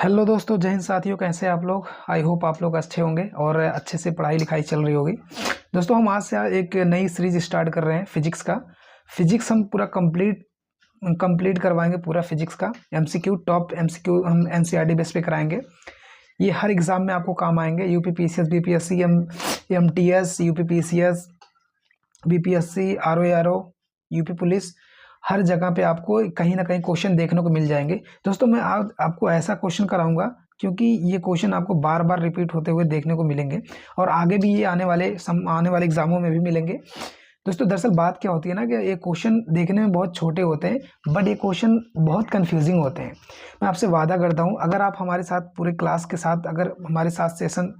Hello दोस्तों, जय हिंद साथियों। कैसे हैं आप लोग? आई होप आप लोग अच्छे होंगे और अच्छे से पढ़ाई लिखाई चल रही होगी। दोस्तों, हम आज से एक नई सीरीज स्टार्ट कर रहे हैं फिजिक्स का। फिजिक्स हम पूरा कंप्लीट करवाएंगे, पूरा फिजिक्स का एमसीक्यू, टॉप एमसीक्यू हम एनसीईआरटी बेस पे कराएंगे। ये हर एग्जाम में आपको काम आएंगे। UP PCS, BPSC, MTS, UP PCS, BPSC, RO, UP police, हर जगह पे आपको कहीं ना कहीं क्वेश्चन देखने को मिल जाएंगे। दोस्तों, मैं आज आपको ऐसा क्वेश्चन कराऊंगा क्योंकि ये क्वेश्चन आपको बार बार रिपीट होते हुए देखने को मिलेंगे और आगे भी ये आने वाले एग्जामों में भी मिलेंगे। दोस्तों, दरअसल बात क्या होती है ना कि ये क्वेश्चन देखने में बहुत छोटे होते हैं बट ये क्वेश्चन बहुत कंफ्यूजिंग होते हैं। मैं आपसे वादा करता हूँ, अगर आप हमारे साथ पूरे क्लास के साथ, अगर हमारे साथ सेशन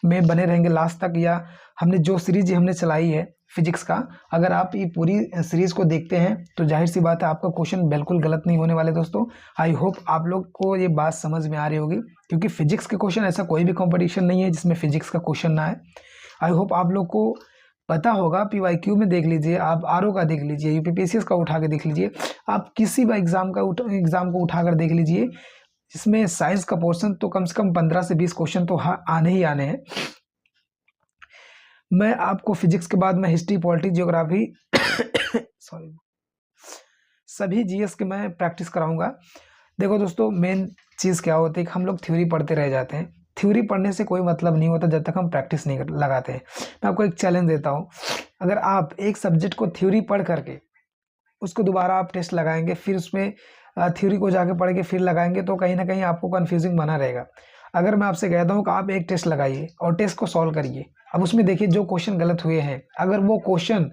में बने रहेंगे लास्ट तक, या हमने जो सीरीज हमने चलाई है फिजिक्स का, अगर आप ये पूरी सीरीज को देखते हैं तो जाहिर सी बात है आपका क्वेश्चन बिल्कुल गलत नहीं होने वाले। दोस्तों, आई होप आप लोग को ये बात समझ में आ रही होगी क्योंकि फिजिक्स के क्वेश्चन, ऐसा कोई भी कंपटीशन नहीं है जिसमें फिजिक्स का क्वेश्चन ना है। आई होप आप लोग को पता होगा। पीवाईक्यू में देख लीजिए, आप आरओ का देख लीजिए, यूपीपीसीएस का उठा के देख लीजिए, आप किसी भी एग्जाम को उठाकर देख लीजिए, इसमें साइंस का पोर्शन तो कम से कम 15 से 20 क्वेश्चन तो आने ही आने हैं। मैं आपको फिजिक्स के बाद में हिस्ट्री, पॉलिटिक्स, ज्योग्राफी सॉरी सभी जीएस के मैं प्रैक्टिस कराऊंगा। देखो दोस्तों, मेन चीज़ क्या होती है कि हम लोग थ्योरी पढ़ते रह जाते हैं। थ्योरी पढ़ने से कोई मतलब नहीं होता जब तक हम प्रैक्टिस नहीं लगाते हैं। मैं आपको एक चैलेंज देता हूँ, अगर आप एक सब्जेक्ट को थ्योरी पढ़ करके उसको दोबारा आप टेस्ट लगाएंगे, फिर उसमें थ्योरी को जाके पढ़ के फिर लगाएंगे तो कहीं ना कहीं आपको कन्फ्यूजिंग बना रहेगा। अगर मैं आपसे कहता हूँ कि आप एक टेस्ट लगाइए और टेस्ट को सॉल्व करिए, अब उसमें देखिए जो क्वेश्चन गलत हुए हैं, अगर वो क्वेश्चन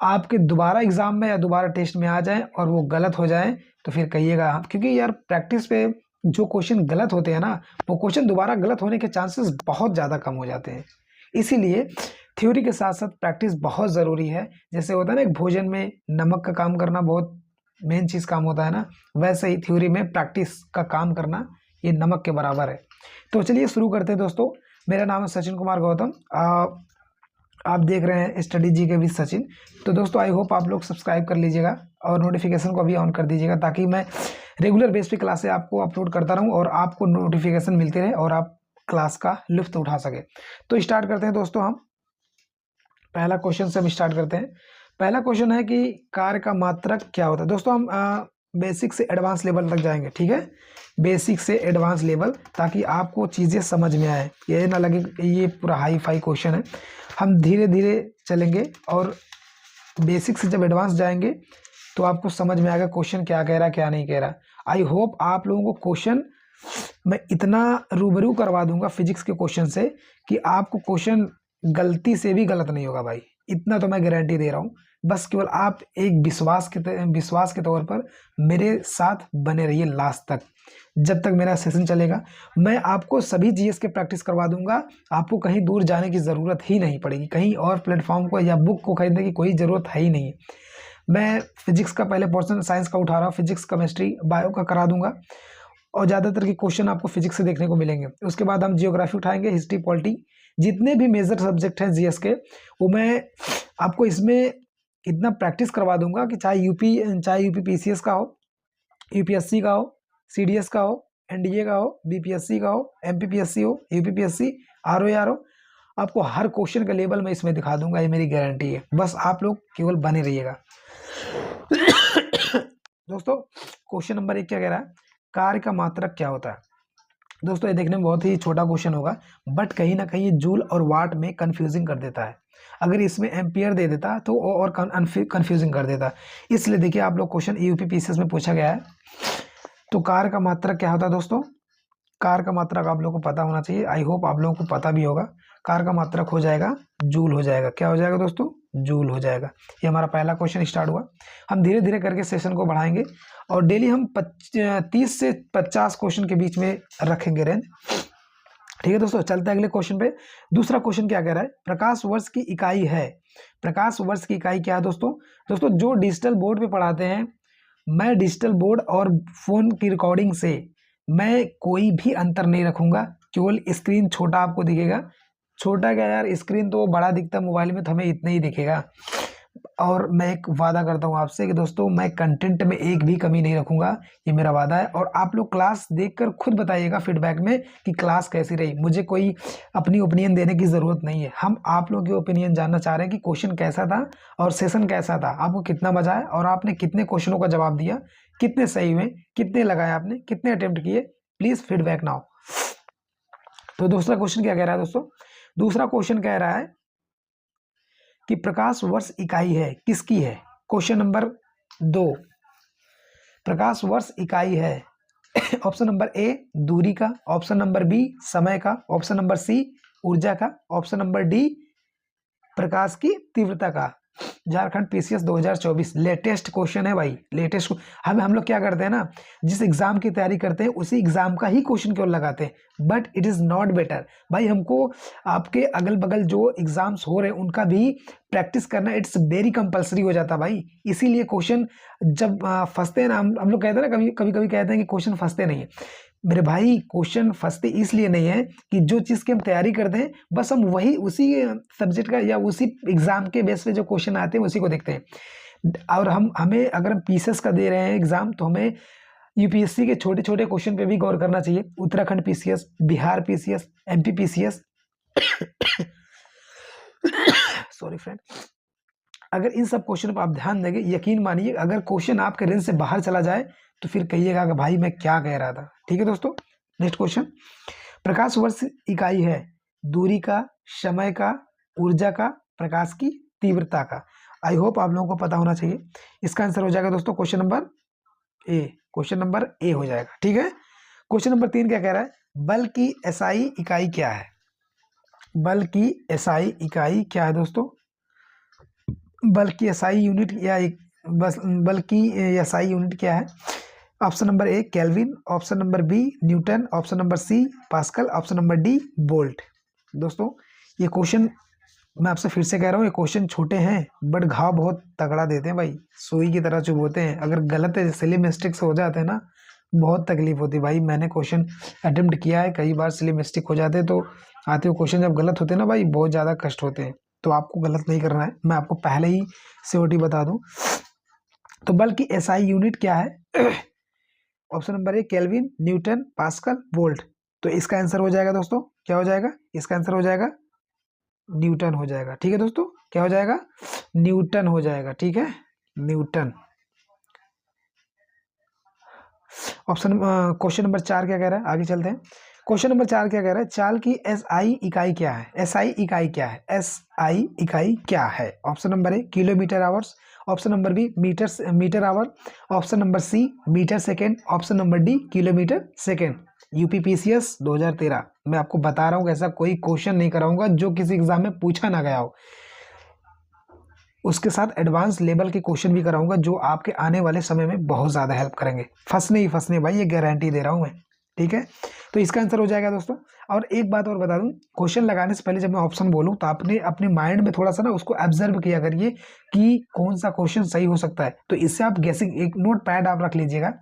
आपके दोबारा एग्जाम में या दोबारा टेस्ट में आ जाए और वो गलत हो जाए तो फिर कहिएगा, क्योंकि यार प्रैक्टिस पे जो क्वेश्चन गलत होते हैं ना, वो क्वेश्चन दोबारा गलत होने के चांसेस बहुत ज़्यादा कम हो जाते हैं। इसीलिए थ्योरी के साथ साथ प्रैक्टिस बहुत ज़रूरी है। जैसे होता है ना, एक भोजन में नमक का काम करना बहुत मेन चीज़ काम होता है ना, वैसे ही थ्योरी में प्रैक्टिस का काम करना ये नमक के बराबर है। तो चलिए शुरू करते हैं दोस्तों। मेरा नाम है सचिन कुमार गौतम। आप देख रहे हैं स्टडी जी के विद सचिन। तो दोस्तों, आई होप आप लोग सब्सक्राइब कर लीजिएगा और नोटिफिकेशन को भी ऑन कर दीजिएगा ताकि मैं रेगुलर बेस पे क्लासें आपको अपलोड करता रहूं और आपको नोटिफिकेशन मिलते रहे और आप क्लास का लुत्फ उठा सके। तो स्टार्ट करते हैं दोस्तों। हम पहला क्वेश्चन से हम स्टार्ट करते हैं। पहला क्वेश्चन है कि कार्य का मात्रक क्या होता है। दोस्तों, हम बेसिक से एडवांस लेवल तक जाएंगे, ठीक है, बेसिक से एडवांस लेवल, ताकि आपको चीज़ें समझ में आए, ये ना लगे ये पूरा हाई फाई क्वेश्चन है। हम धीरे धीरे चलेंगे और बेसिक से जब एडवांस जाएंगे तो आपको समझ में आएगा क्वेश्चन क्या कह रहा है, क्या नहीं कह रहा। आई होप आप लोगों को क्वेश्चन मैं इतना रूबरू करवा दूंगा फिजिक्स के क्वेश्चन से कि आपको क्वेश्चन गलती से भी गलत नहीं होगा भाई, इतना तो मैं गारंटी दे रहा हूँ। बस केवल आप एक विश्वास के तौर पर मेरे साथ बने रहिए लास्ट तक, जब तक मेरा सेशन चलेगा। मैं आपको सभी जीएस के प्रैक्टिस करवा दूंगा, आपको कहीं दूर जाने की ज़रूरत ही नहीं पड़ेगी, कहीं और प्लेटफॉर्म को या बुक को खरीदने की कोई ज़रूरत है ही नहीं। मैं फिजिक्स का पहले पोर्शन साइंस का उठा रहा हूँ, फिजिक्स, केमिस्ट्री, बायो का करा दूंगा और ज़्यादातर के क्वेश्चन आपको फिजिक्स से देखने को मिलेंगे। उसके बाद हम जियोग्राफी उठाएंगे, हिस्ट्री, पॉलिटी, जितने भी मेजर सब्जेक्ट हैं जीएस के, वो मैं आपको इसमें इतना प्रैक्टिस करवा दूंगा कि चाहे यूपी पीसीएस का हो, यूपीएससी का हो, सीडीएस का हो, एनडीए का हो, बीपीएससी का हो, एमपीपीएससी हो, यूपीपीएससी, आरओ, आपको हर क्वेश्चन का लेवल मैं इसमें दिखा दूंगा, ये मेरी गारंटी है। बस आप लोग केवल बने रहिएगा। दोस्तों, क्वेश्चन नंबर 1 क्या कह रहा है, कार्य का मात्रक क्या होता है। दोस्तों, ये देखने में बहुत ही छोटा क्वेश्चन होगा बट कहीं ना कहीं ये जूल और वाट में कंफ्यूजिंग कर देता है। अगर इसमें एम्पियर दे देता तो और कंफ्यूजिंग कर देता। इसलिए देखिए, आप लोग क्वेश्चन यूपीपीसीएस में पूछा गया है। तो कार्य का मात्रक क्या होता है दोस्तों, कार्य का मात्रक आप लोगों को पता होना चाहिए। आई होप आप लोगों को पता भी होगा। कार्य का मात्रक हो जाएगा जूल हो जाएगा। क्या हो जाएगा दोस्तों, जूल हो जाएगा। ये हमारा पहला क्वेश्चन स्टार्ट हुआ। हम धीरे धीरे करके सेशन को बढ़ाएंगे और डेली हम 30 से 50 क्वेश्चन के बीच में रखेंगे रेंज, ठीक है दोस्तों। चलते हैं अगले क्वेश्चन पे। दूसरा क्वेश्चन क्या कह रहा है, प्रकाश वर्ष की इकाई है। प्रकाश वर्ष की इकाई क्या है दोस्तों। दोस्तों, जो डिजिटल बोर्ड पे पढ़ाते हैं, मैं डिजिटल बोर्ड और फोन की रिकॉर्डिंग से मैं कोई भी अंतर नहीं रखूंगा, केवल स्क्रीन छोटा आपको दिखेगा। छोटा क्या यार, स्क्रीन तो बड़ा दिखता है मोबाइल में, तो हमें इतना ही दिखेगा। और मैं एक वादा करता हूँ आपसे कि दोस्तों मैं कंटेंट में एक भी कमी नहीं रखूंगा, ये मेरा वादा है। और आप लोग क्लास देखकर खुद बताइएगा फीडबैक में कि क्लास कैसी रही। मुझे कोई अपनी ओपिनियन देने की ज़रूरत नहीं है, हम आप लोगों की ओपिनियन जानना चाह रहे हैं कि क्वेश्चन कैसा था और सेशन कैसा था, आपको कितना मजा आया और आपने कितने क्वेश्चनों का जवाब दिया, कितने सही हुए, कितने लगाए आपने, कितने अटेम्प्ट किए। Please feedback now. तो दूसरा क्वेश्चन क्या कह रहा है दोस्तों? दूसरा क्वेश्चन कह रहा है कि प्रकाश वर्ष इकाई है किसकी है। क्वेश्चन नंबर 2, प्रकाश वर्ष इकाई है ऑप्शन नंबर ए दूरी का, ऑप्शन नंबर बी समय का, ऑप्शन नंबर सी ऊर्जा का, ऑप्शन नंबर डी प्रकाश की तीव्रता का। झारखंड पीसीएस 2024 लेटेस्ट क्वेश्चन है भाई, लेटेस्ट। हम लोग क्या करते हैं ना, जिस एग्जाम की तैयारी करते हैं उसी एग्जाम का ही क्वेश्चन केवल लगाते हैं, but it is not better भाई। हमको आपके अगल बगल जो एग्जाम्स हो रहे हैं उनका भी प्रैक्टिस करना इट्स वेरी कंपलसरी हो जाता भाई। इसीलिए क्वेश्चन जब फंसते हैं ना, हम लोग कहते हैं ना, कभी कभी कहते हैं कि क्वेश्चन फंसते नहीं है। मेरे भाई क्वेश्चन फंसते इसलिए नहीं है कि जो चीज़ की हम तैयारी करते हैं बस हम वही उसी सब्जेक्ट का या उसी एग्जाम के बेस पे जो क्वेश्चन आते हैं उसी को देखते हैं। और हमें अगर हम पीसीएस का दे रहे हैं एग्जाम तो हमें यूपीएससी के छोटे छोटे क्वेश्चन पे भी गौर करना चाहिए। Uttarakhand PCS, Bihar PCS, MP PCS sorry friend, अगर इन सब क्वेश्चन पर आप ध्यान देंगे, यकीन मानिए अगर क्वेश्चन आपके रेंज से बाहर चला जाए तो फिर कहिएगा कि भाई मैं क्या कह रहा था। ठीक है दोस्तों, नेक्स्ट क्वेश्चन, प्रकाश वर्ष इकाई है दूरी का, समय का, ऊर्जा का, प्रकाश की तीव्रता का। आई होप आप लोगों को पता होना चाहिए। इसका आंसर हो जाएगा दोस्तों question number A, question number A हो जाएगा। ठीक है, क्वेश्चन नंबर 3 क्या कह रहा है, बल की एसआई इकाई क्या है। बल की एसआई इकाई क्या है दोस्तों? बल की एसआई यूनिट या बल की एसआई यूनिट क्या है? Option number A kelvin, option number B newton, option number C pascal, option number D volt. दोस्तों ये क्वेश्चन मैं आपसे फिर से कह रहा हूँ, ये क्वेश्चन छोटे हैं बट घाव बहुत तगड़ा देते हैं भाई, सुई की तरह चुभोते हैं। अगर गलत सिली मिस्टेक्स हो जाते हैं ना बहुत तकलीफ होती है भाई। मैंने क्वेश्चन अटेम्प्ट किया है कई बार, सिली मिस्टेक हो जाते हैं तो आते हुए क्वेश्चन जब गलत होते हैं ना भाई बहुत ज़्यादा कष्ट होते हैं। तो आपको गलत नहीं करना है, मैं आपको पहले ही सीओटी बता दूं। तो बल की एसआई यूनिट क्या है? Option number A kelvin, Newton, pascal, volt. तो इसका आंसर हो जाएगा दोस्तों, क्या हो जाएगा? इसका आंसर हो जाएगा न्यूटन हो जाएगा। ठीक है दोस्तों, क्या हो जाएगा? न्यूटन हो जाएगा। ठीक है, न्यूटन। ऑप्शन क्वेश्चन नंबर 4 क्या कह रहा है, आगे चलते हैं। क्वेश्चन नंबर 4 क्या कह रहा है, चाल की एसआई इकाई क्या है। एसआई इकाई क्या है? एसआई इकाई क्या है? Option number A kilometre hours, option number B metre hour, option number C metre second, option number D kilometre second. UPPCS 2013 मैं आपको बता रहा हूँ ऐसा कोई क्वेश्चन नहीं कराऊंगा जो किसी एग्जाम में पूछा ना गया हो, उसके साथ एडवांस लेवल के क्वेश्चन भी कराऊंगा जो आपके आने वाले समय में बहुत ज़्यादा हेल्प करेंगे। फंसने ही फंसने भाई, ये गारंटी दे रहा हूँ मैं। ठीक है, तो इसका आंसर हो जाएगा दोस्तों। और एक बात और बता दूं, क्वेश्चन लगाने से पहले जब मैं ऑप्शन बोलूं तो आपने अपने माइंड में थोड़ा सा ना उसको ऑब्जर्व किया करिए कि कौन सा क्वेश्चन सही हो सकता है। तो इससे आप गेसिंग, एक नोट पैड आप रख लीजिएगा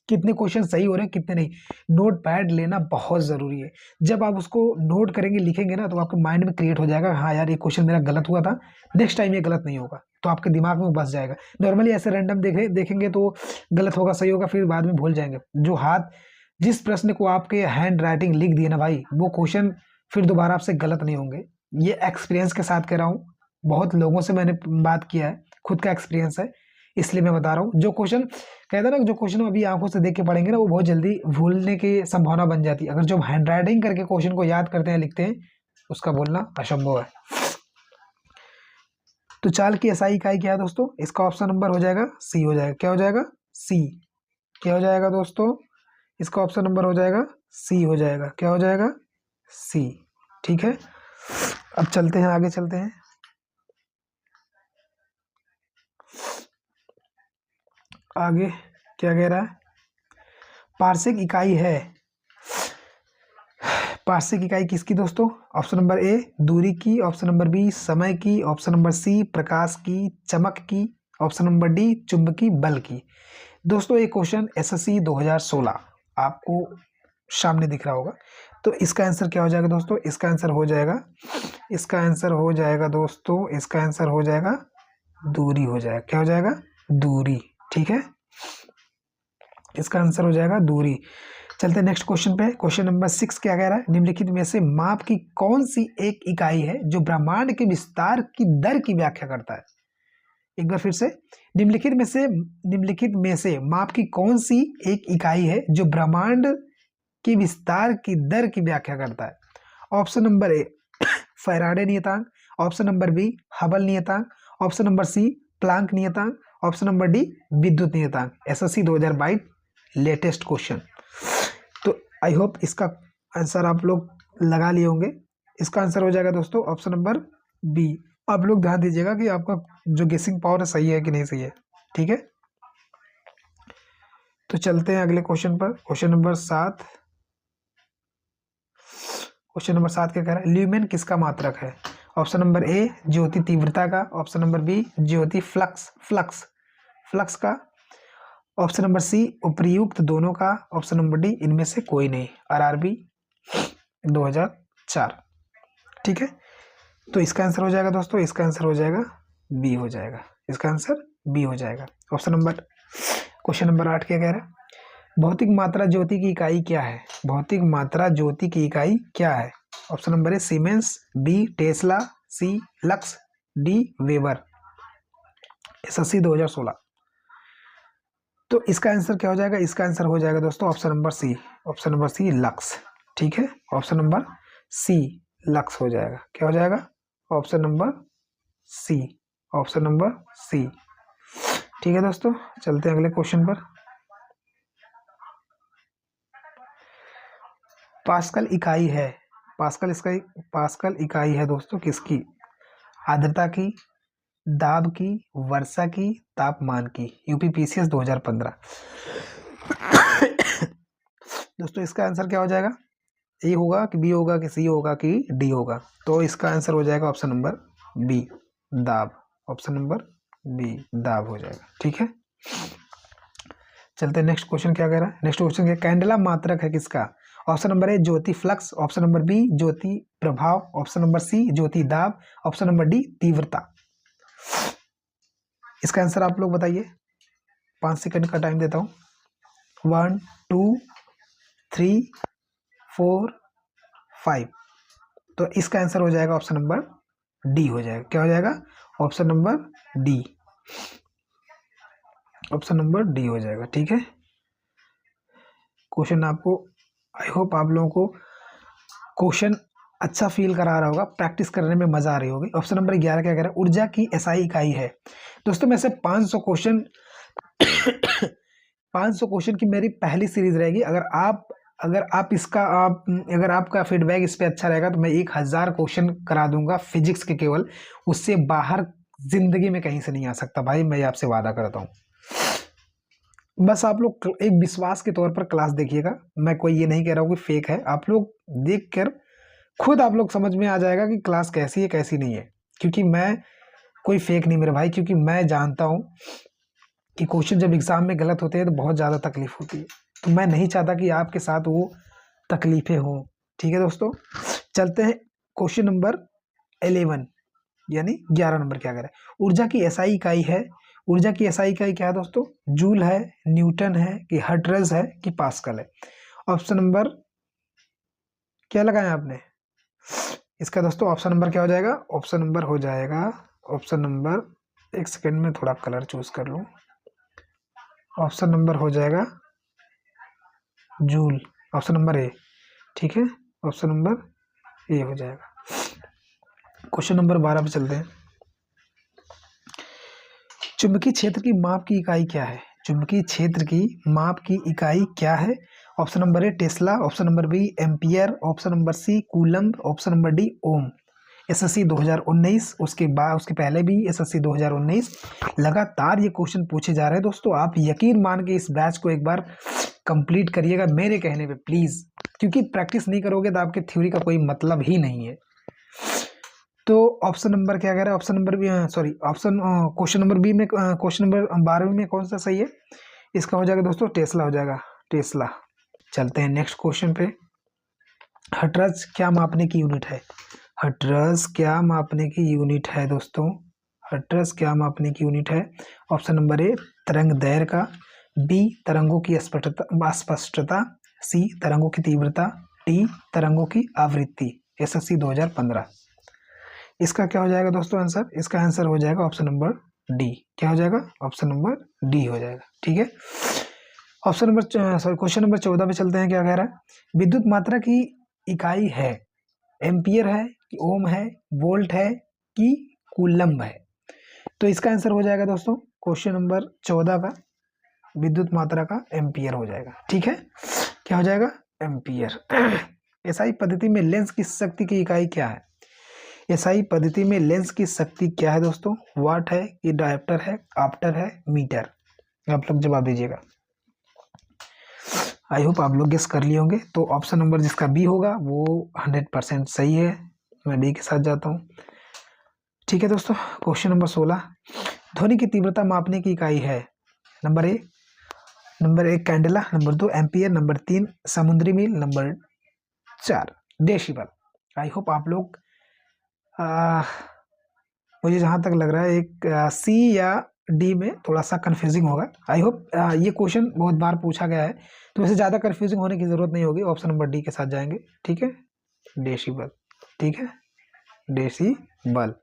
कितने क्वेश्चन सही हो रहे हैं कितने नहीं। नोट पैड लेना बहुत ज़रूरी है। जब आप उसको नोट करेंगे लिखेंगे ना तो आपके माइंड में क्रिएट हो जाएगा, हाँ यार ये क्वेश्चन मेरा गलत हुआ था, नेक्स्ट टाइम ये गलत नहीं होगा, तो आपके दिमाग में बस जाएगा। नॉर्मली ऐसे रैंडम देखेंगे तो गलत होगा सही होगा फिर बाद में भूल जाएंगे। जो हाथ जिस प्रश्न को आपके हैंड राइटिंग लिख दिए ना भाई, वो क्वेश्चन फिर दोबारा आपसे गलत नहीं होंगे। ये एक्सपीरियंस के साथ कह रहा हूँ, बहुत लोगों से मैंने बात किया है, खुद का एक्सपीरियंस है इसलिए मैं बता रहा हूँ। जो क्वेश्चन कहते हैं ना, जो क्वेश्चन अभी आंखों से देख के पढ़ेंगे ना वो बहुत जल्दी भूलने की संभावना बन जाती है। अगर जो हैंड राइटिंग करके क्वेश्चन को याद करते हैं लिखते हैं उसका बोलना असंभव है। तो चाल की एसआई इकाई क्या है दोस्तों? इसका ऑप्शन नंबर हो जाएगा सी हो जाएगा। क्या हो जाएगा? सी। क्या हो जाएगा दोस्तों? इसका ऑप्शन नंबर हो जाएगा सी हो जाएगा। क्या हो जाएगा? सी। ठीक है, अब चलते हैं आगे, चलते हैं आगे। क्या कह रहा है? पार्शिक इकाई है, पार्शिक इकाई किसकी दोस्तों? ऑप्शन नंबर ए दूरी की, ऑप्शन नंबर बी समय की, ऑप्शन नंबर सी प्रकाश की चमक की, ऑप्शन नंबर डी चुंबकीय बल की। दोस्तों ये क्वेश्चन एसएससी 2016 आपको सामने दिख रहा होगा। तो इसका आंसर क्या हो जाएगा दोस्तों? इसका आंसर हो जाएगा, इसका आंसर हो जाएगा दोस्तों, इसका आंसर हो जाएगा दूरी हो जाएगा। क्या हो जाएगा? दूरी। ठीक है, इसका आंसर हो जाएगा दूरी। चलते नेक्स्ट क्वेश्चन पे। क्वेश्चन नंबर 6 क्या कह रहा है? निम्नलिखित में से माप की कौन सी एक इकाई है जो ब्रह्मांड के विस्तार की दर की व्याख्या करता है? एक बार फिर से, निम्नलिखित में से माप की कौन सी एक इकाई है जो ब्रह्मांड के विस्तार की दर की व्याख्या करता है? ऑप्शन नंबर ए फैराडे नियतांक, ऑप्शन नंबर बी हबल नियतांक, ऑप्शन नंबर सी प्लांक नियतांक, ऑप्शन नंबर डी विद्युत नियतांक। SSC 2022 latest question. तो आई होप इसका आंसर आप लोग लगा लिए होंगे। इसका आंसर हो जाएगा दोस्तों ऑप्शन नंबर बी। आप लोग ध्यान दीजिएगा कि आपका जो गेसिंग पावर है सही है कि नहीं सही है। ठीक है, तो चलते हैं अगले क्वेश्चन पर। Question number 7। क्वेश्चन नंबर 7 क्या कह रहा है? ल्यूमेन किसका मात्रक है? ऑप्शन नंबर ए ज्योति तीव्रता का, ऑप्शन नंबर बी ज्योति फ्लक्स का, ऑप्शन नंबर सी उपयुक्त दोनों का, ऑप्शन नंबर डी इनमें से कोई नहीं। आरआरबी 2004। ठीक है, तो इसका आंसर हो जाएगा दोस्तों, इसका आंसर हो जाएगा बी हो जाएगा। इसका आंसर बी हो जाएगा। ऑप्शन नंबर क्वेश्चन नंबर 8 क्या कह रहा है? भौतिक मात्रा ज्योति की इकाई क्या है? भौतिक मात्रा ज्योति की इकाई क्या है? Option number A siemens, B tesla, C lux, D weber. SSC 2016। तो इसका आंसर क्या हो जाएगा? इसका आंसर हो जाएगा दोस्तों option number C. Option number C lux. ठीक है, ऑप्शन नंबर सी लक्स हो जाएगा। क्या हो जाएगा? Option number C. Option number C. ठीक है दोस्तों, चलते हैं अगले क्वेश्चन पर। पास्कल इकाई है, पास्कल इकाई है दोस्तों किसकी? आर्द्रता की, दाब की, वर्षा की, तापमान की। यूपीपीसीएस 2015। दोस्तों इसका आंसर क्या हो जाएगा? ए होगा कि बी होगा कि सी होगा कि डी होगा? तो इसका आंसर हो जाएगा ऑप्शन नंबर बी दाब। ऑप्शन नंबर बी दाब हो जाएगा। ठीक है, चलते हैं नेक्स्ट क्वेश्चन क्या कह रहा है? नेक्स्ट क्वेश्चन क्या? कैंडेला मात्रक है किसका? ऑप्शन नंबर ए ज्योति फ्लक्स, ऑप्शन नंबर बी ज्योति प्रभाव, ऑप्शन नंबर सी ज्योति दाब, ऑप्शन नंबर डी तीव्रता। इसका आंसर आप लोग बताइए। 5 सेकंड का टाइम देता हूं। 1 2 3 4 5। तो इसका आंसर हो जाएगा ऑप्शन नंबर डी हो जाएगा। क्या हो जाएगा? Option number D. Option number D हो जाएगा। ठीक है, क्वेश्चन आपको आई होप आप लोगों को क्वेश्चन अच्छा फील करा रहा होगा, प्रैक्टिस करने में मजा आ रही होगी। ऑप्शन नंबर 11 क्या कह रहा है? ऊर्जा की एसआई इकाई है। दोस्तों में से 500 क्वेश्चन 500 क्वेश्चन की मेरी पहली सीरीज रहेगी। अगर आपका फीडबैक इस पे अच्छा रहेगा तो मैं 1000 क्वेश्चन करा दूंगा फिजिक्स के केवल। उससे बाहर जिंदगी में कहीं से नहीं आ सकता भाई, मैं आपसे वादा करता हूँ। बस आप लोग एक विश्वास के तौर पर क्लास देखिएगा। मैं कोई ये नहीं कह रहा हूँ कि फेक है, आप लोग देख कर खुद आप लोग समझ में आ जाएगा कि क्लास कैसी है कैसी नहीं है। क्योंकि मैं कोई फेक नहीं मेरे भाई, क्योंकि मैं जानता हूँ कि क्वेश्चन जब एग्जाम में गलत होते हैं तो बहुत ज़्यादा तकलीफ होती है। तो मैं नहीं चाहता कि आपके साथ वो तकलीफें हों। ठीक है दोस्तों, चलते हैं क्वेश्चन नंबर 11 यानी 11 नंबर क्या कह रहा है? ऊर्जा की एसआई इकाई है। ऊर्जा की एसआई इकाई क्या है दोस्तों? जूल है, न्यूटन है कि हर्ट्ज है कि पास्कल है? ऑप्शन नंबर क्या लगाया आपने? इसका दोस्तों ऑप्शन नंबर क्या हो जाएगा? ऑप्शन नंबर हो जाएगा ऑप्शन नंबर, एक सेकेंड में थोड़ा कलर चूज कर लूं। ऑप्शन नंबर हो जाएगा जूल। ऑप्शन नंबर ए। ठीक है, ऑप्शन नंबर ए हो जाएगा। क्वेश्चन नंबर 12 पे चलते हैं। चुंबकीय क्षेत्र की माप की इकाई क्या है? चुंबकीय क्षेत्र की माप की इकाई क्या है? Option number A tesla, option number B ampere, option number C coulomb, option number D ohm. SSC 2019, उसके पहले भी एसएससी 2019 लगातार ये क्वेश्चन पूछे जा रहे हैं दोस्तों। आप यकीन मान के इस बैच को एक बार कंप्लीट करिएगा मेरे कहने पे प्लीज, क्योंकि प्रैक्टिस नहीं करोगे तो आपके थ्योरी का कोई मतलब ही नहीं है। तो ऑप्शन नंबर क्या कह रहा है? Option number B, sorry option question number B में, क्वेश्चन नंबर 12 में कौन सा सही है? इसका हो जाएगा दोस्तों टेस्ला हो जाएगा, टेस्ला। चलते हैं नेक्स्ट क्वेश्चन पे। हर्ट्ज क्या मापने की यूनिट है? हर्ट्ज क्या मापने की यूनिट है दोस्तों? हर्ट्ज क्या मापने की यूनिट है? ऑप्शन नंबर ए तरंग दैर्घ्य का, बी तरंगों की स्पष्टता, सी तरंगों की तीव्रता, डी तरंगों की आवृत्ति। एसएससी 2015। इसका क्या हो जाएगा दोस्तों आंसर? इसका आंसर हो जाएगा ऑप्शन नंबर डी। क्या हो जाएगा? ऑप्शन नंबर डी हो जाएगा। ठीक है, option number sorry question number 14 पे चलते हैं। क्या कह रहा है? विद्युत मात्रा की इकाई है एम्पियर है कि ओम है, वोल्ट है कि कूलम्ब है? तो इसका आंसर हो जाएगा दोस्तों क्वेश्चन नंबर 14 का विद्युत मात्रा का एम्पियर हो जाएगा। ठीक है, क्या हो जाएगा? एम्पियर। एसआई पद्धति में लेंस की शक्ति की इकाई क्या है? एसआई पद्धति में लेंस की शक्ति क्या है दोस्तों? वाट है कि डायोप्टर है, आप्टर है, मीटर? आप लोग जवाब दीजिएगा। आई होप आप लोग गेस कर लिए होंगे। तो ऑप्शन नंबर जिसका बी होगा वो 100% सही है। मैं बी के साथ जाता हूँ। ठीक है दोस्तों, क्वेश्चन नंबर 16। ध्वनि की तीव्रता मापने की इकाई है? नंबर एक कैंडेला, नंबर 2 एम्पियर, नंबर 3 समुद्री मील, नंबर 4 डेसिबल। आई होप आप लोग मुझे जहाँ तक लग रहा है एक सी या डी में थोड़ा सा कंफ्यूजिंग होगा। आई होप ये क्वेश्चन बहुत बार पूछा गया है तो वैसे ज़्यादा कंफ्यूजिंग होने की ज़रूरत नहीं होगी। ऑप्शन नंबर डी के साथ जाएंगे। ठीक है, डेसिबल। ठीक है, डेसिबल।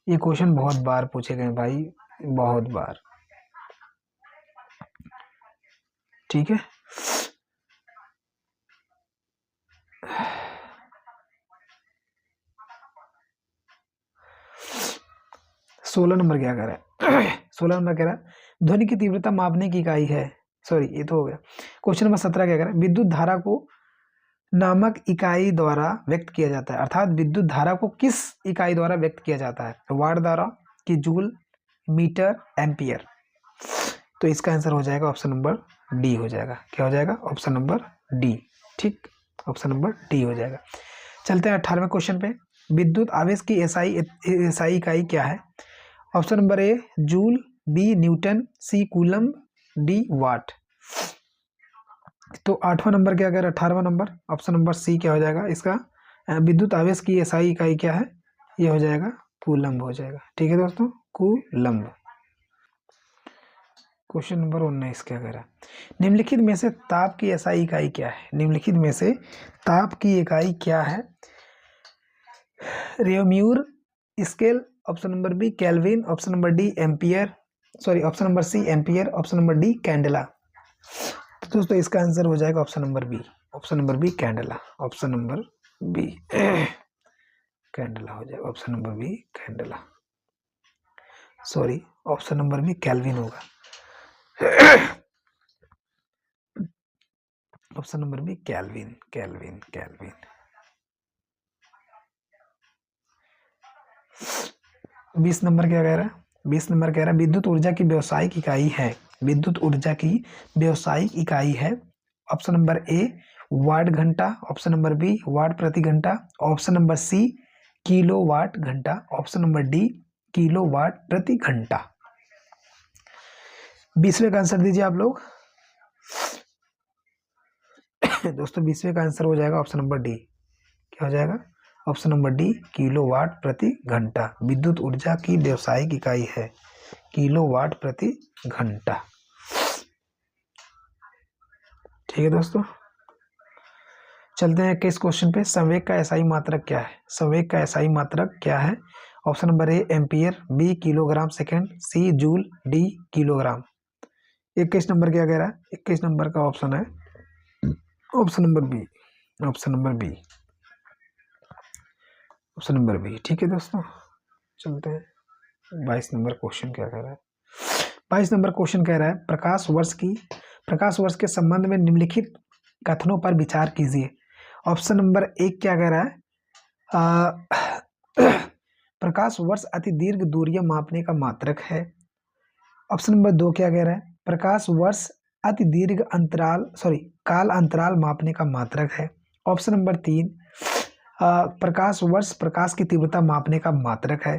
ये क्वेश्चन बहुत बार पूछे गए भाई, बहुत बार। ठीक है, 16 नंबर क्या कह रहा है? 16 नंबर कह रहा है ध्वनि की तीव्रता मापने की इकाई है। सॉरी ये तो हो गया। क्वेश्चन नंबर 17 क्या कह रहा है? विद्युत धारा को नामक इकाई द्वारा व्यक्त किया जाता है, अर्थात विद्युत धारा को किस इकाई द्वारा व्यक्त किया जाता है? वाट द्वारा कि जूल, मीटर, एम्पियर? तो इसका आंसर हो जाएगा ऑप्शन नंबर डी हो जाएगा। क्या हो जाएगा? Option number D. ठीक, ऑप्शन नंबर डी हो जाएगा। चलते हैं 18वें क्वेश्चन पे। विद्युत आवेश की एसआई इकाई क्या है? Option number A joule, B newton, C coulomb, D watt. तो 8वां नंबर क्या कह रहा है? 18वां नंबर ऑप्शन नंबर सी क्या हो जाएगा इसका? विद्युत आवेश की एसआई इकाई क्या है? ये हो जाएगा कूलम्ब हो जाएगा। ठीक है दोस्तों, कूलम्ब। क्वेश्चन नंबर 19 क्या कह रहा है? निम्नलिखित में से ताप की एसआई इकाई क्या है? निम्नलिखित में से ताप की इकाई क्या है? Reaumur scale, option number B kelvin, option number D ampere, sorry option number C ampere, option number D candela. तो दोस्तों इसका आंसर हो जाएगा option number B. Option number B candela. Option number B candela हो जाएगा। Option number B candela, sorry option number B kelvin होगा। Option number B kelvin, kelvin, kelvin. 20 number क्या कह रहा है? 20 नंबर कह रहा है विद्युत ऊर्जा की व्यावसायिक इकाई है। विद्युत ऊर्जा की व्यावसायिक इकाई है। ऑप्शन नंबर ए वाट घंटा, ऑप्शन नंबर बी वाट प्रति घंटा, option number C kilo watt घंटा, option number D kilo watt प्रति घंटा। 20वें का आंसर दीजिए आप लोग। दोस्तों 20वें का आंसर हो जाएगा ऑप्शन नंबर डी। क्या हो जाएगा? ऑप्शन नंबर डी किलोवाट प्रति घंटा। विद्युत ऊर्जा की व्यावसायिक इकाई है किलोवाट प्रति घंटा। ठीक है दोस्तों, चलते हैं किस क्वेश्चन पे। संवेग का एसआई मात्रक क्या है? संवेग का एसआई मात्रक क्या है? Option number A ampere, B kilogram second, C joule, D kilogram. 21 number क्या कह रहा है? 21 नंबर का ऑप्शन है option number B. Option number B, option number B. ठीक है दोस्तों, चलते हैं 22 नंबर क्वेश्चन क्या कह रहा है। 22 नंबर क्वेश्चन कह रहा है प्रकाश वर्ष के संबंध में निम्नलिखित कथनों पर विचार कीजिए। ऑप्शन नंबर एक क्या कह रहा है? प्रकाश वर्ष अति दीर्घ दूरियां मापने का मात्रक है। ऑप्शन नंबर 2 क्या कह रहा है? प्रकाश वर्ष अति दीर्घ काल अंतराल मापने का मात्रक है। ऑप्शन नंबर 3 प्रकाश वर्ष प्रकाश की तीव्रता मापने का मात्रक है।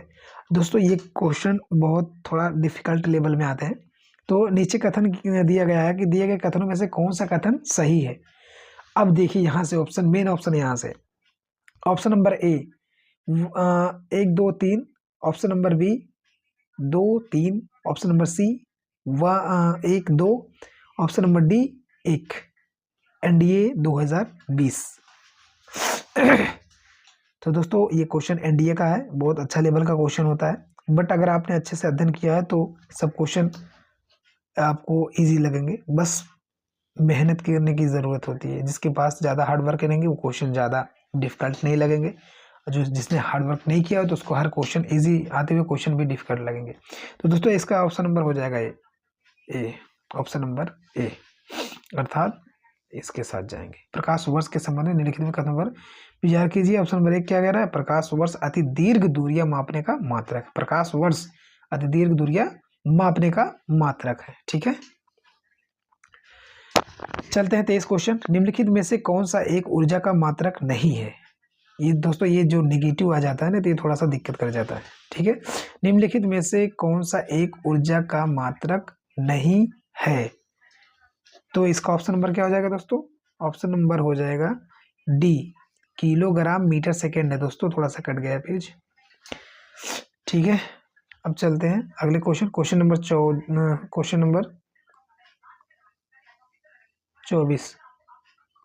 दोस्तों ये क्वेश्चन बहुत थोड़ा डिफिकल्ट लेवल में आते हैं। तो नीचे कथन दिया गया है कि दिए गए कथनों में से कौन सा कथन सही है। अब देखिए यहाँ से ऑप्शन, मेन ऑप्शन यहाँ से option number A 1 2 3, option number B 2 3, option number C 1 2, option number D 1। NDA 2020। तो दोस्तों ये क्वेश्चन एनडीए का है, बहुत अच्छा लेवल का क्वेश्चन होता है, बट अगर आपने अच्छे से अध्ययन किया है तो सब क्वेश्चन आपको इजी लगेंगे। बस मेहनत करने की ज़रूरत होती है, जिसके पास ज़्यादा हार्ड वर्क करेंगे वो क्वेश्चन ज़्यादा डिफिकल्ट नहीं लगेंगे, जो जिसने हार्ड वर्क नहीं किया तो उसको हर क्वेश्चन इजी आते हुए क्वेश्चन भी डिफिकल्ट लगेंगे। तो दोस्तों इसका ऑप्शन नंबर हो जाएगा ए, ऑप्शन नंबर ए, अर्थात इसके साथ जाएंगे। प्रकाश वर्ष के संबंध में निम्नलिखित में कथन पर विचार कीजिए। ऑप्शन नंबर 1 क्या कह रहा है? प्रकाश वर्ष अति दीर्घ दूरियां मापने का मात्रक। प्रकाश वर्ष अति दीर्घ दूरियां मापने का मात्रक है। ठीक है, चलते हैं 23 क्वेश्चन। निम्नलिखित में से कौन सा एक ऊर्जा का मात्रक नहीं है? ये दोस्तों ये जो नेगेटिव आ जाता है ना तो ये थोड़ा सा दिक्कत कर जाता है। ठीक है, निम्नलिखित में से कौन सा एक ऊर्जा का मात्रक नहीं है? तो इसका ऑप्शन नंबर क्या हो जाएगा दोस्तों? ऑप्शन नंबर हो जाएगा डी, किलोग्राम मीटर सेकेंड है। दोस्तों थोड़ा सा कट गया पेज। ठीक है, अब चलते हैं अगले question. Question number 24।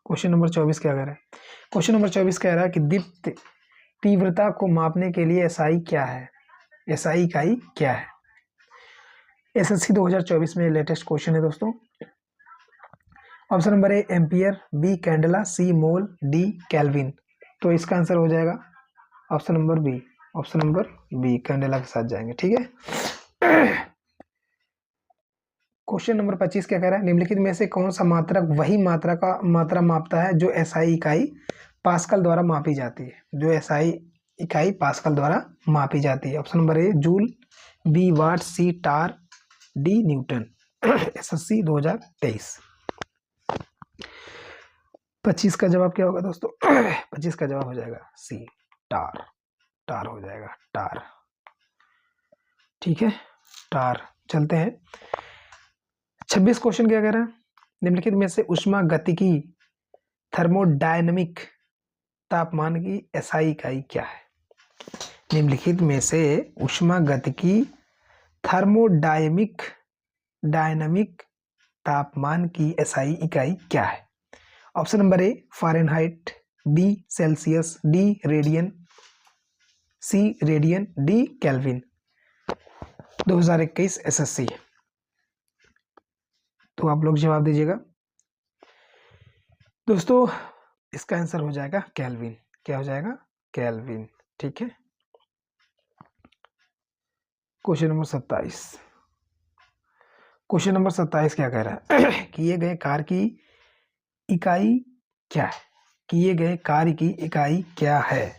Question number 24 क्या कह रहा है? क्वेश्चन नंबर 24 कह रहा है कि दीप्त तीव्रता को मापने के लिए एसआई क्या है? एसआई इकाई क्या है? एसएससी 2024 में लेटेस्ट क्वेश्चन है दोस्तों। Option number A ampere, B candela, C mole, D kelvin. तो इसका आंसर हो जाएगा option number B. Option number B candela के साथ जाएंगे। ठीक है, क्वेश्चन नंबर 25 क्या कह रहा है? निम्नलिखित में से कौन सा मात्रक वही मात्रा मापता है जो एसआई इकाई पास्कल द्वारा मापी जाती है? जो एसआई इकाई पास्कल द्वारा मापी जाती है। Option number A joule, B watt, C torr, D newton. SSC 2023। 25 का जवाब क्या होगा दोस्तों? 25 का जवाब हो जाएगा सी टार। टार हो जाएगा, टार। ठीक है, टार। चलते हैं 26 क्वेश्चन क्या कह रहा है? निम्नलिखित में से ऊष्मागतिकी थर्मोडायनामिक तापमान की एसआई इकाई क्या है? निम्नलिखित में से ऊष्मागतिकी डायनामिक तापमान की एसआई इकाई क्या है? Option number A Fahrenheit, B Celsius, D radian, C radian, D kelvin. 2021 SSC. तो आप लोग जवाब दीजिएगा दोस्तों। इसका आंसर हो जाएगा केल्विन। क्या हो जाएगा? केल्विन। ठीक है, क्वेश्चन नंबर 27। क्वेश्चन नंबर 27 क्या कह रहा है? किए गए कार्य की इकाई क्या है? किए गए कार्य की इकाई क्या है?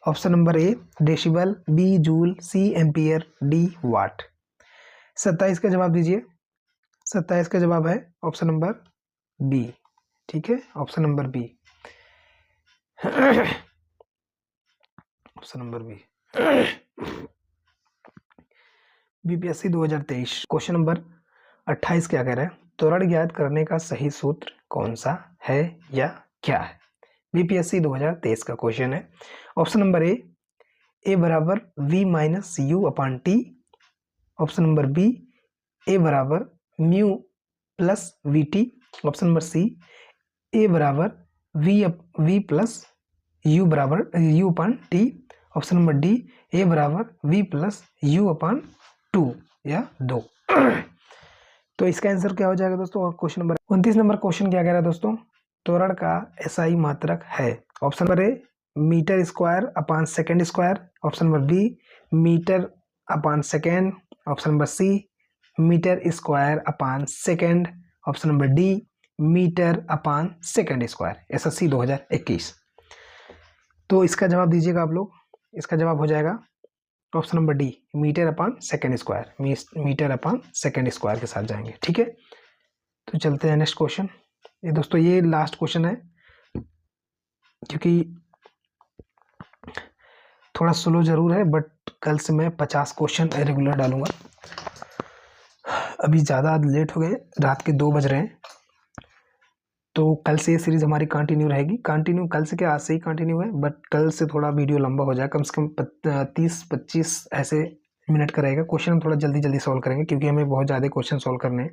Option number A decibel, B joule, C ampere, D watt. 27 का जवाब दीजिए। 27 का जवाब है ऑप्शन नंबर बी। ठीक है, option number B. Option number B. BPSC 2023 question number 28 क्या कह रहा है? त्वरण ज्ञात करने का सही सूत्र कौन सा है या क्या है? बीपीएससी 2023 का क्वेश्चन है। ऑप्शन नंबर ए बराबर V minus U upon T. Option number B A बराबर mu plus V T. Option number C A बराबर वी प्लस यू बराबर U upon T. Option number D A बराबर V plus you upon 2 या 2। तो इसका answer क्या हो जाएगा दोस्तों? क्वेश्चन नंबर 29 नंबर क्वेश्चन क्या कह रहा है दोस्तों? त्वरण का एसआई मात्रक है। Option number A metre square upon second square. Option number B metre upon second. Option number C metre square upon second. Option number D metre upon second square. SSC 2021। तो इसका जवाब दीजिएगा आप लोग। इसका जवाब हो जाएगा option number D metre upon second square. Meter upon second square के साथ जाएंगे। ठीक है, तो चलते हैं नेक्स्ट क्वेश्चन। ये दोस्तों ये लास्ट क्वेश्चन है, क्योंकि थोड़ा स्लो जरूर है, बट कल से मैं 50 क्वेश्चन रेगुलर डालूंगा। अभी ज़्यादा लेट हो गए, रात के 2 बज रहे हैं, तो कल से ये सीरीज़ हमारी कंटिन्यू रहेगी। कंटिन्यू कल से क्या, आज से ही कंटिन्यू है, बट कल से थोड़ा वीडियो लंबा हो जाए, कम से कम 30-25 ऐसे मिनट का रहेगा। क्वेश्चन हम थोड़ा जल्दी जल्दी सॉल्व करेंगे क्योंकि हमें बहुत ज़्यादा क्वेश्चन सॉल्व करने हैं।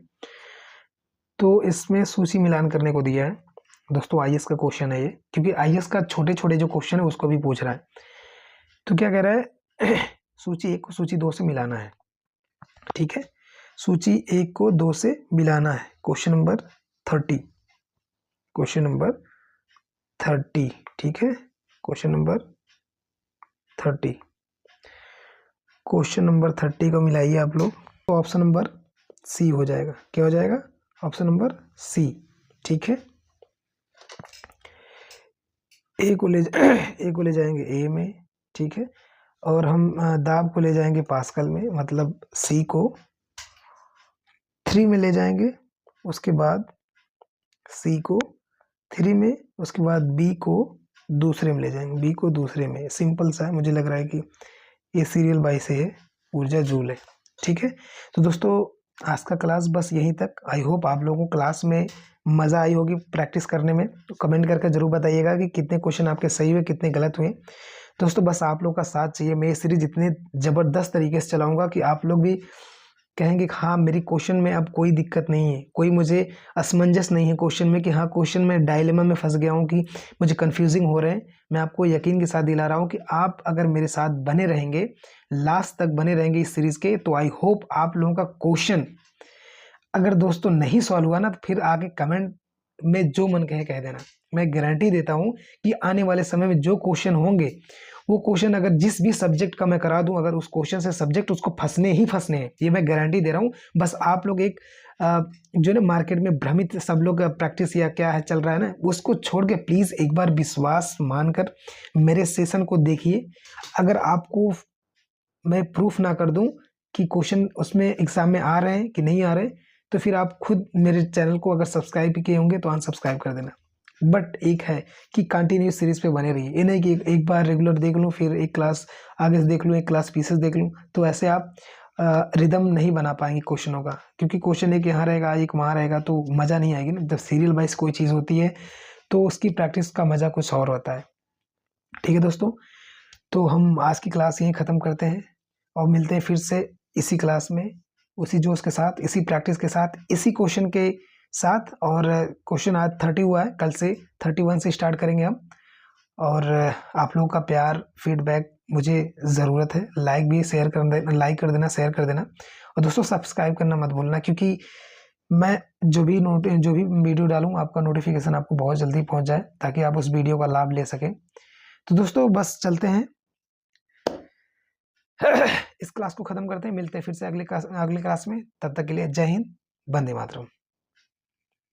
तो इसमें सूची मिलान करने को दिया है दोस्तों, आईएएस का क्वेश्चन है ये, क्योंकि आईएएस का छोटे छोटे जो क्वेश्चन है उसको भी पूछ रहा है। तो क्या कह रहा है सूची 1 को सूची 2 से मिलाना है, ठीक है। सूची 1 को 2 से मिलाना है। क्वेश्चन नंबर 30, क्वेश्चन नंबर 30, ठीक है। क्वेश्चन नंबर 30, क्वेश्चन नंबर 30 को मिलाइए आप लोग, तो ऑप्शन नंबर सी हो जाएगा। क्या हो जाएगा? ऑप्शन नंबर सी, ठीक है। ए को ले जाएंगे ए में, ठीक है। और हम दाब को ले जाएंगे पास्कल में, मतलब सी को 3 में ले जाएंगे, उसके बाद सी को 3 में, उसके बाद बी को दूसरे में ले जाएंगे, बी को दूसरे में। सिंपल सा है, मुझे लग रहा है कि ये सीरियल बाई से है, ऊर्जा जूल है, ठीक है। तो दोस्तों आज का क्लास बस यहीं तक। आई होप आप लोगों को क्लास में मज़ा आई होगी प्रैक्टिस करने में। तो कमेंट करके ज़रूर बताइएगा कि कितने क्वेश्चन आपके सही हुए, कितने गलत हुए। दोस्तों बस आप लोग का साथ चाहिए। मैं ये सीरीज इतने ज़बरदस्त तरीके से चलाऊँगा कि आप लोग भी कहेंगे कि हाँ मेरी क्वेश्चन में अब कोई दिक्कत नहीं है, कोई मुझे असमंजस नहीं है क्वेश्चन में कि हाँ क्वेश्चन में डायलेमा में फंस गया हूँ कि मुझे कंफ्यूजिंग हो रहे हैं। मैं आपको यकीन के साथ दिला रहा हूँ कि आप अगर मेरे साथ बने रहेंगे, लास्ट तक बने रहेंगे इस सीरीज़ के, तो आई होप आप लोगों का क्वेश्चन अगर दोस्तों नहीं सॉल्व हुआ ना, तो फिर आगे कमेंट में जो मन कह देना। मैं गारंटी देता हूँ कि आने वाले समय में जो क्वेश्चन होंगे, वो क्वेश्चन अगर जिस भी सब्जेक्ट का मैं करा दूं, अगर उस क्वेश्चन से सब्जेक्ट उसको फंसने ही फंसने हैं, ये मैं गारंटी दे रहा हूँ। बस आप लोग एक जो ना मार्केट में भ्रमित सब लोग प्रैक्टिस या क्या है चल रहा है ना, उसको छोड़ के प्लीज़ एक बार विश्वास मानकर मेरे सेशन को देखिए। अगर आपको मैं प्रूफ ना कर दूं कि क्वेश्चन उसमें एग्जाम में आ रहे हैं कि नहीं आ रहे, तो फिर आप खुद मेरे चैनल को अगर सब्सक्राइब किए होंगे तो अनसब्सक्राइब कर देना। बट एक है कि कंटिन्यू सीरीज पे बने रहिए। ये नहीं कि एक बार रेगुलर देख लूँ, फिर एक क्लास आगे से देख लूँ, एक क्लास पीसेस देख लूँ, तो ऐसे आप रिदम नहीं बना पाएंगे क्वेश्चनों का। क्योंकि क्वेश्चन एक यहाँ रहेगा, एक वहाँ रहेगा, तो मज़ा नहीं आएगी ना। जब सीरियल वाइज कोई चीज़ होती है तो उसकी प्रैक्टिस का मज़ा कुछ और होता है, ठीक है दोस्तों। तो हम आज की क्लास यहीं ख़त्म करते हैं और मिलते हैं फिर से इसी क्लास में, उसी जोश के साथ, इसी प्रैक्टिस के साथ, इसी क्वेश्चन के साथ। और क्वेश्चन आज 30 हुआ है, कल से 31 से स्टार्ट करेंगे हम। और आप लोगों का प्यार फीडबैक मुझे ज़रूरत है। लाइक भी शेयर कर देना, लाइक कर देना, शेयर कर देना। और दोस्तों सब्सक्राइब करना मत भूलना, क्योंकि मैं जो भी वीडियो डालूँ आपका नोटिफिकेशन आपको बहुत जल्दी पहुँच जाए, ताकि आप उस वीडियो का लाभ ले सकें। तो दोस्तों बस चलते हैं, इस क्लास को खत्म करते हैं। मिलते हैं फिर से अगले क्लास में। तब तक के लिए जय हिंद, वंदे मातरम।